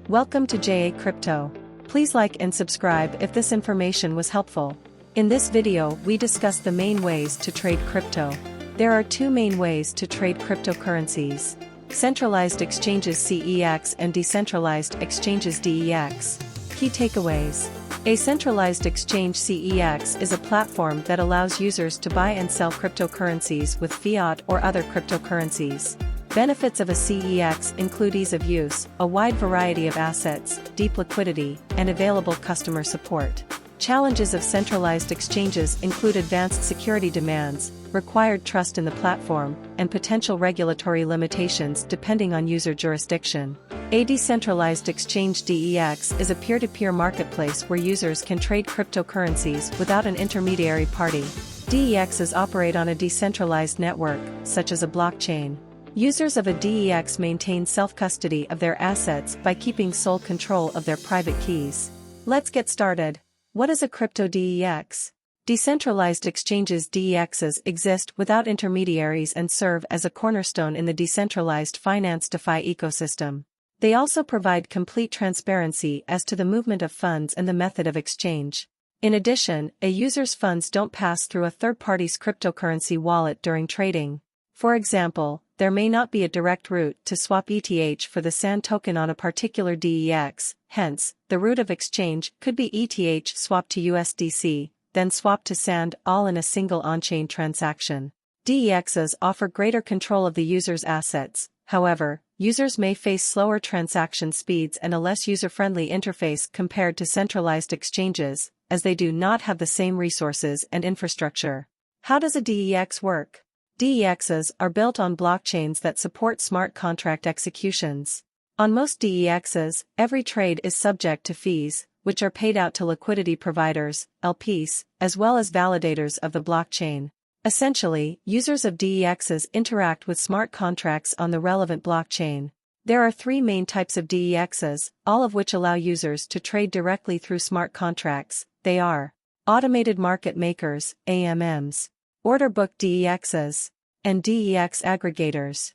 Welcome to JA Crypto. Please like and subscribe if this information was helpful. In this video we discuss the main ways to trade crypto. There are two main ways to trade cryptocurrencies: centralized exchanges CEX and decentralized exchanges DEX. Key takeaways. A centralized exchange CEX is a platform that allows users to buy and sell cryptocurrencies with fiat or other cryptocurrencies. Benefits of a CEX include ease of use, a wide variety of assets, deep liquidity, and available customer support. Challenges of centralized exchanges include advanced security demands, required trust in the platform, and potential regulatory limitations depending on user jurisdiction. A decentralized exchange DEX is a peer-to-peer marketplace where users can trade cryptocurrencies without an intermediary party. DEXs operate on a decentralized network, such as a blockchain. Users of a DEX maintain self-custody of their assets by keeping sole control of their private keys. Let's get started. What is a crypto DEX? Decentralized exchanges DEXs exist without intermediaries and serve as a cornerstone in the decentralized finance DeFi ecosystem. They also provide complete transparency as to the movement of funds and the method of exchange. In addition, a user's funds don't pass through a third party's cryptocurrency wallet during trading. For example, there may not be a direct route to swap ETH for the SAND token on a particular DEX, hence, the route of exchange could be ETH swapped to USDC, then swapped to SAND all in a single on-chain transaction. DEXs offer greater control of the user's assets. However, users may face slower transaction speeds and a less user-friendly interface compared to centralized exchanges, as they do not have the same resources and infrastructure. How does a DEX work? DEXs are built on blockchains that support smart contract executions. On most DEXs, every trade is subject to fees, which are paid out to liquidity providers, LPs, as well as validators of the blockchain. Essentially, users of DEXs interact with smart contracts on the relevant blockchain. There are three main types of DEXs, all of which allow users to trade directly through smart contracts. They are automated market makers, AMMs, order book DEXs, and DEX aggregators.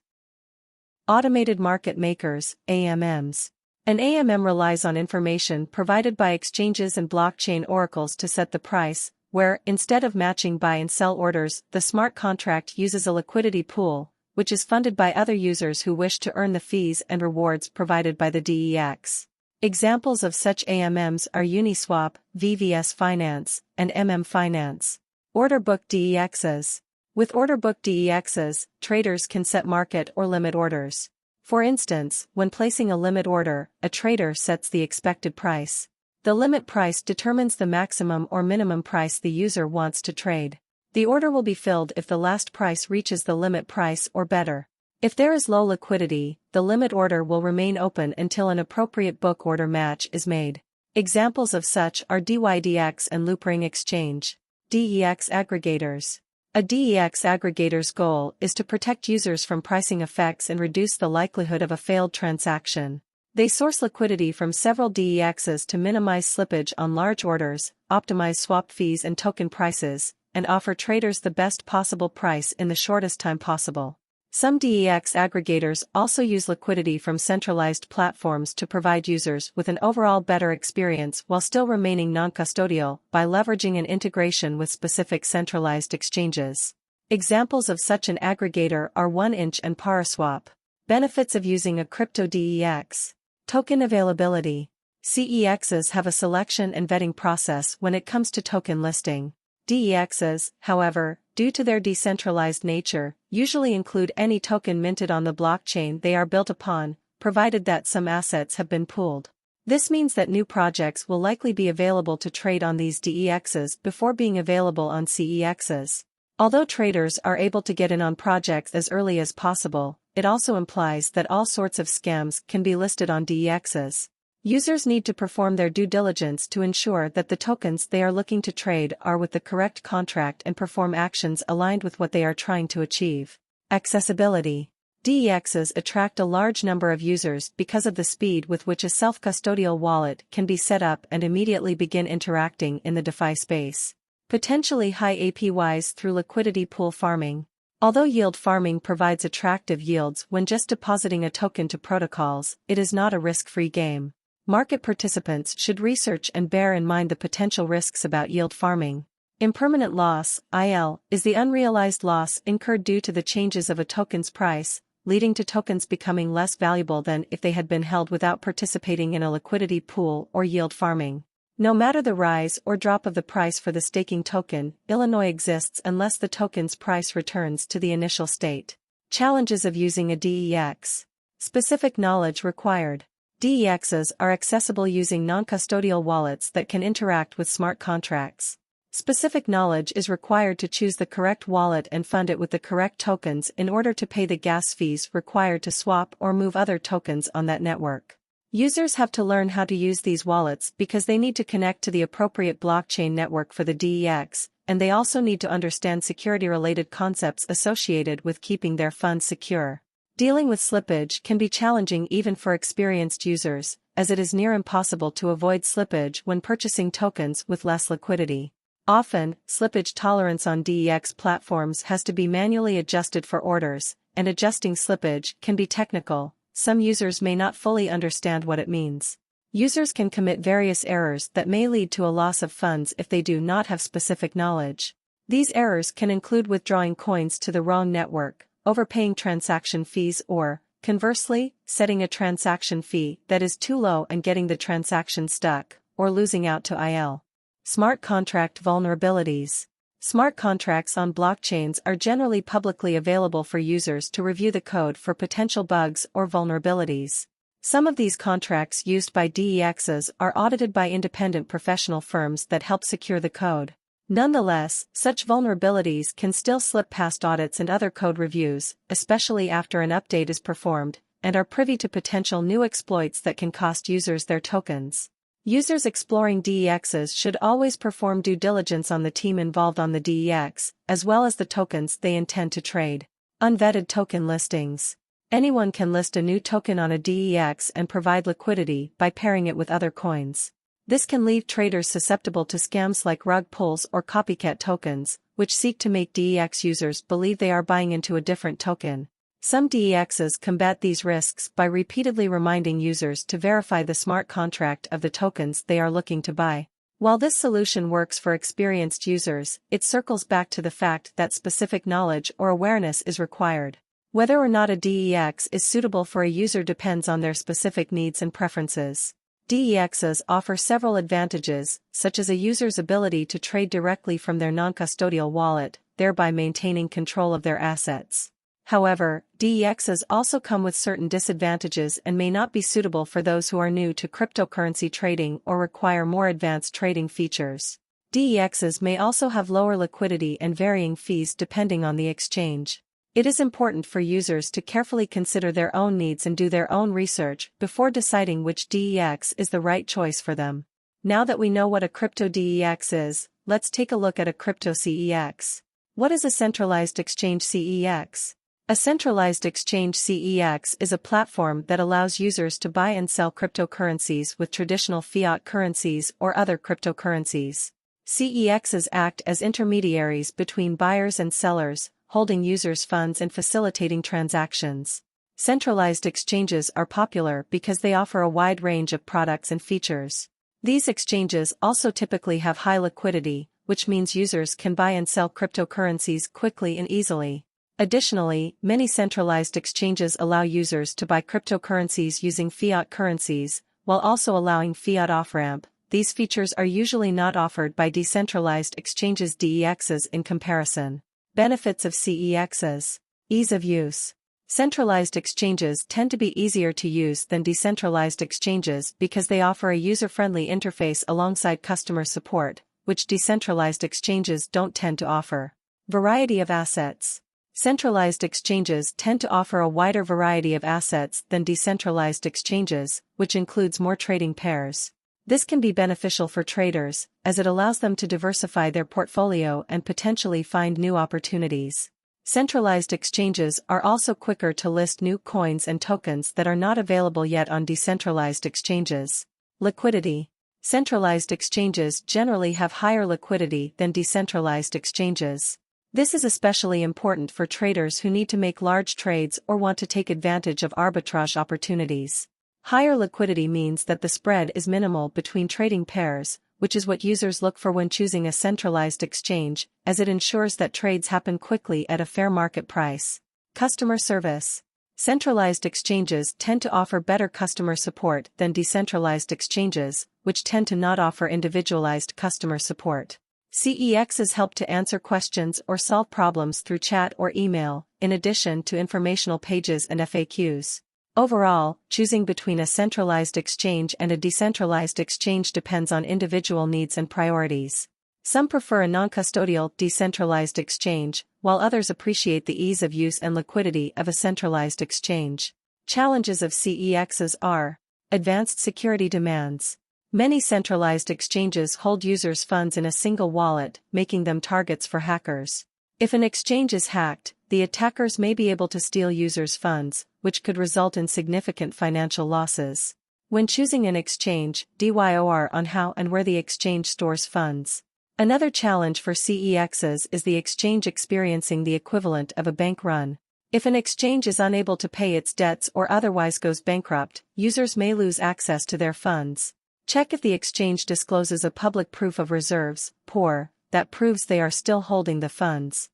Automated market makers, AMMs. An AMM relies on information provided by exchanges and blockchain oracles to set the price, where, instead of matching buy and sell orders, the smart contract uses a liquidity pool, which is funded by other users who wish to earn the fees and rewards provided by the DEX. Examples of such AMMs are Uniswap, VVS Finance, and MM Finance. Order book DEXs. With order book DEXs, traders can set market or limit orders. For instance, when placing a limit order, a trader sets the expected price. The limit price determines the maximum or minimum price the user wants to trade. The order will be filled if the last price reaches the limit price or better. If there is low liquidity, the limit order will remain open until an appropriate book order match is made. Examples of such are DYDX and Loopring Exchange. DEX aggregators. A DEX aggregator's goal is to protect users from pricing effects and reduce the likelihood of a failed transaction. They source liquidity from several DEXs to minimize slippage on large orders, optimize swap fees and token prices, and offer traders the best possible price in the shortest time possible. Some DEX aggregators also use liquidity from centralized platforms to provide users with an overall better experience while still remaining non-custodial by leveraging an integration with specific centralized exchanges. Examples of such an aggregator are 1inch and Paraswap. Benefits of using a crypto DEX. Token availability. CEXs have a selection and vetting process when it comes to token listing. DEXs, however, due to their decentralized nature, usually include any token minted on the blockchain they are built upon, provided that some assets have been pooled. This means that new projects will likely be available to trade on these DEXs before being available on CEXs. Although traders are able to get in on projects as early as possible, it also implies that all sorts of scams can be listed on DEXs. Users need to perform their due diligence to ensure that the tokens they are looking to trade are with the correct contract and perform actions aligned with what they are trying to achieve. Accessibility. DEXs attract a large number of users because of the speed with which a self-custodial wallet can be set up and immediately begin interacting in the DeFi space. Potentially high APYs through liquidity pool farming. Although yield farming provides attractive yields when just depositing a token to protocols, it is not a risk-free game. Market participants should research and bear in mind the potential risks about yield farming. Impermanent loss, IL, is the unrealized loss incurred due to the changes of a token's price, leading to tokens becoming less valuable than if they had been held without participating in a liquidity pool or yield farming. No matter the rise or drop of the price for the staking token, Illinois exists unless the token's price returns to the initial state. Challenges of using a DEX. Specific knowledge required. DEXs are accessible using non-custodial wallets that can interact with smart contracts. Specific knowledge is required to choose the correct wallet and fund it with the correct tokens in order to pay the gas fees required to swap or move other tokens on that network. Users have to learn how to use these wallets because they need to connect to the appropriate blockchain network for the DEX, and they also need to understand security-related concepts associated with keeping their funds secure. Dealing with slippage can be challenging even for experienced users, as it is near impossible to avoid slippage when purchasing tokens with less liquidity. Often, slippage tolerance on DEX platforms has to be manually adjusted for orders, and adjusting slippage can be technical. Some users may not fully understand what it means. Users can commit various errors that may lead to a loss of funds if they do not have specific knowledge. These errors can include withdrawing coins to the wrong network, overpaying transaction fees, or, conversely, setting a transaction fee that is too low and getting the transaction stuck, or losing out to IL. Smart contract vulnerabilities. Smart contracts on blockchains are generally publicly available for users to review the code for potential bugs or vulnerabilities. Some of these contracts used by DEXs are audited by independent professional firms that help secure the code. Nonetheless, such vulnerabilities can still slip past audits and other code reviews, especially after an update is performed, and are privy to potential new exploits that can cost users their tokens. Users exploring DEXs should always perform due diligence on the team involved on the DEX, as well as the tokens they intend to trade. Unvetted token listings. Anyone can list a new token on a DEX and provide liquidity by pairing it with other coins. This can leave traders susceptible to scams like rug pulls or copycat tokens, which seek to make DEX users believe they are buying into a different token. Some DEXs combat these risks by repeatedly reminding users to verify the smart contract of the tokens they are looking to buy. While this solution works for experienced users, it circles back to the fact that specific knowledge or awareness is required. Whether or not a DEX is suitable for a user depends on their specific needs and preferences. DEXs offer several advantages, such as a user's ability to trade directly from their non-custodial wallet, thereby maintaining control of their assets. However, DEXs also come with certain disadvantages and may not be suitable for those who are new to cryptocurrency trading or require more advanced trading features. DEXs may also have lower liquidity and varying fees depending on the exchange. It is important for users to carefully consider their own needs and do their own research before deciding which DEX is the right choice for them. Now that we know what a crypto DEX is, let's take a look at a crypto CEX. What is a centralized exchange CEX? A centralized exchange CEX is a platform that allows users to buy and sell cryptocurrencies with traditional fiat currencies or other cryptocurrencies. CEXs act as intermediaries between buyers and sellers, holding users' funds and facilitating transactions. Centralized exchanges are popular because they offer a wide range of products and features. These exchanges also typically have high liquidity, which means users can buy and sell cryptocurrencies quickly and easily. Additionally, many centralized exchanges allow users to buy cryptocurrencies using fiat currencies, while also allowing fiat off-ramp. These features are usually not offered by decentralized exchanges DEXs in comparison. Benefits of CEXs. Ease of use. Centralized exchanges tend to be easier to use than decentralized exchanges because they offer a user-friendly interface alongside customer support, which decentralized exchanges don't tend to offer. Variety of assets. Centralized exchanges tend to offer a wider variety of assets than decentralized exchanges, which includes more trading pairs. This can be beneficial for traders, as it allows them to diversify their portfolio and potentially find new opportunities. Centralized exchanges are also quicker to list new coins and tokens that are not available yet on decentralized exchanges. Liquidity. Centralized exchanges generally have higher liquidity than decentralized exchanges. This is especially important for traders who need to make large trades or want to take advantage of arbitrage opportunities. Higher liquidity means that the spread is minimal between trading pairs, which is what users look for when choosing a centralized exchange, as it ensures that trades happen quickly at a fair market price. Customer service. Centralized exchanges tend to offer better customer support than decentralized exchanges, which tend to not offer individualized customer support. CEXs help to answer questions or solve problems through chat or email, in addition to informational pages and FAQs. Overall, choosing between a centralized exchange and a decentralized exchange depends on individual needs and priorities. Some prefer a non-custodial, decentralized exchange, while others appreciate the ease of use and liquidity of a centralized exchange. Challenges of CEXs are: advanced security demands. Many centralized exchanges hold users' funds in a single wallet, making them targets for hackers. If an exchange is hacked, the attackers may be able to steal users' funds, which could result in significant financial losses. When choosing an exchange, DYOR on how and where the exchange stores funds. Another challenge for CEXs is the exchange experiencing the equivalent of a bank run. If an exchange is unable to pay its debts or otherwise goes bankrupt, users may lose access to their funds. Check if the exchange discloses a public proof of reserves, POR, that proves they are still holding the funds.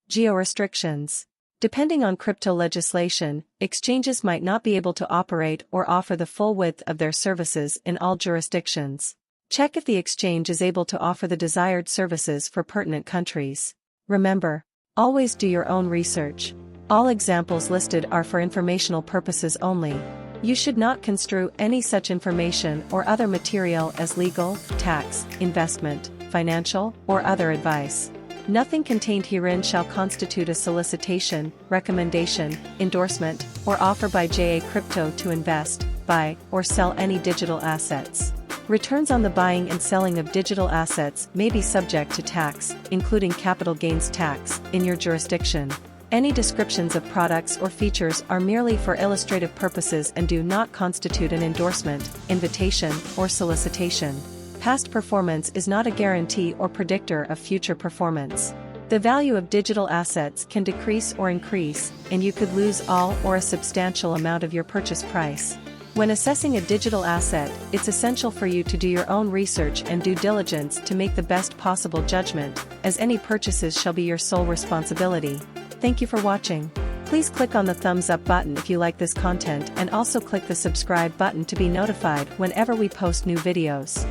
Geo-restrictions. Depending on crypto legislation, exchanges might not be able to operate or offer the full width of their services in all jurisdictions. Check if the exchange is able to offer the desired services for pertinent countries. Remember, always do your own research. All examples listed are for informational purposes only. You should not construe any such information or other material as legal, tax, investment, financial, or other advice. Nothing contained herein shall constitute a solicitation, recommendation, endorsement, or offer by JA Crypto to invest, buy, or sell any digital assets. Returns on the buying and selling of digital assets may be subject to tax, including capital gains tax, in your jurisdiction. Any descriptions of products or features are merely for illustrative purposes and do not constitute an endorsement, invitation, or solicitation. Past performance is not a guarantee or predictor of future performance. The value of digital assets can decrease or increase, and you could lose all or a substantial amount of your purchase price. When assessing a digital asset, it's essential for you to do your own research and due diligence to make the best possible judgment, as any purchases shall be your sole responsibility. Thank you for watching. Please click on the thumbs up button if you like this content and also click the subscribe button to be notified whenever we post new videos.